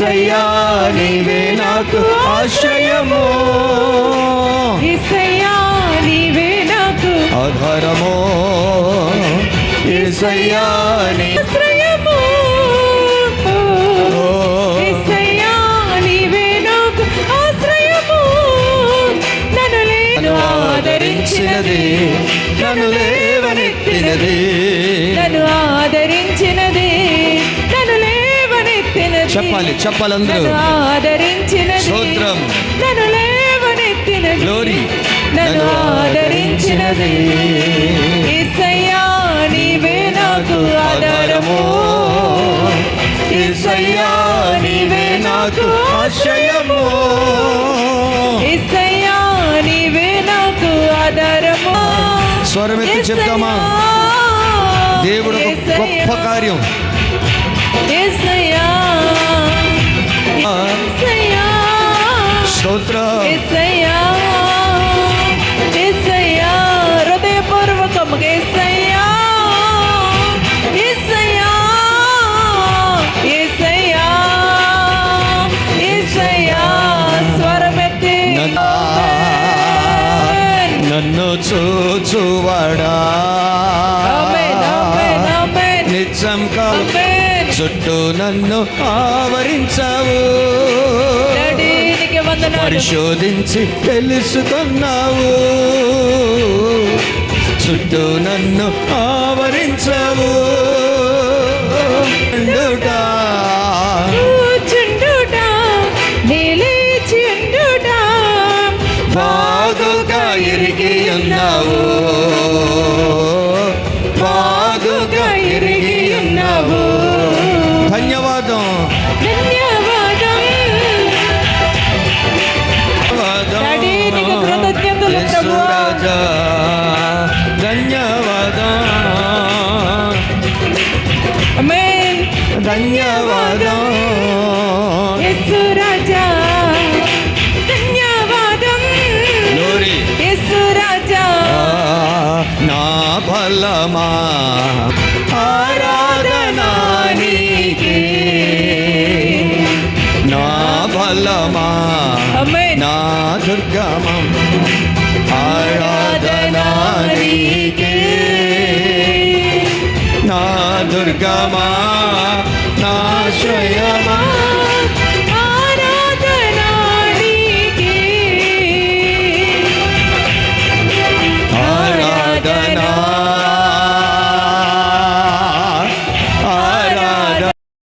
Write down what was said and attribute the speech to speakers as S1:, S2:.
S1: యేసయ్యా నీవే నాకు ఆశ్రయము,
S2: యేసయ్యా నీవే నాకు
S1: ఆధారము, యేసయ్యా నీ
S2: ఆశ్రయము, యేసయ్యా నీవే నాకు ఆశ్రయము. నన్ను
S1: ఆదరించినది, నన్ను లేవనెత్తినది,
S2: నన్ను ఆదరించినది, నన్ను లేవనెత్తినది.
S1: చెప్పాలి అందరూ.
S2: నన్ను ఆదరించినది,
S1: స్తోత్రం,
S2: నన్ను లేవనెత్తినది,
S1: గ్లోరీ,
S2: నన్ను ఆదరించినది. యేసయ్యా నీవే నాకు ఆధారము,
S1: యేసయ్యా నీవే నాకు ఆశ్రయము,
S2: యేసయ్యా నీవే నాకు ఆధారము.
S1: స్వరమెత్తి చెప్తామా? దేవుడు ఒక గొప్ప కార్యం.
S2: యేసయ్యా, యేసయ్యా,
S1: స్తోత్రం,
S2: యేసయ్యా, యేసయ్యా, హృదయపూర్వకముగా యేసయ్యా, యేసయ్యా, యేసయ్యా, యేసయ్యా, స్వరమెత్తి
S1: నన్ను చూచువాడా,
S2: ఆమేన్, ఆమేన్, ఆమేన్,
S1: నిత్యం
S2: ఆమేన్.
S1: చుట్టూ నన్ను ఆవరించావు,
S2: నీకే వందనాలు.
S1: పరిశోధించి తెలుసుకున్నావు, చుట్టూ నన్ను ఆవరించావు.
S2: కూర్చుండుట, నిలిచిండుట,
S1: బాగుగా ఎరిగి ఉన్నావు, బాగుగా ఎరిగి ఉన్నావు. ధన్యవాదం,
S2: ధన్యవాదం. డాడీ, నీకు కృతజ్ఞతలు ప్రభువా.
S1: రాజా ధన్యవాదం,
S2: ఆమేన్.
S1: ధన్యవాదం,
S2: యేసు రాజా ధన్యవాదం,
S1: గ్లోరీ,
S2: యేసు రాజా.
S1: నా బలమా ఆరాధనా నీకే, నా బలమా
S2: ఆమేన్.
S1: నా దుర్గమం ఆరాధనా నీకే, నా దుర్గమా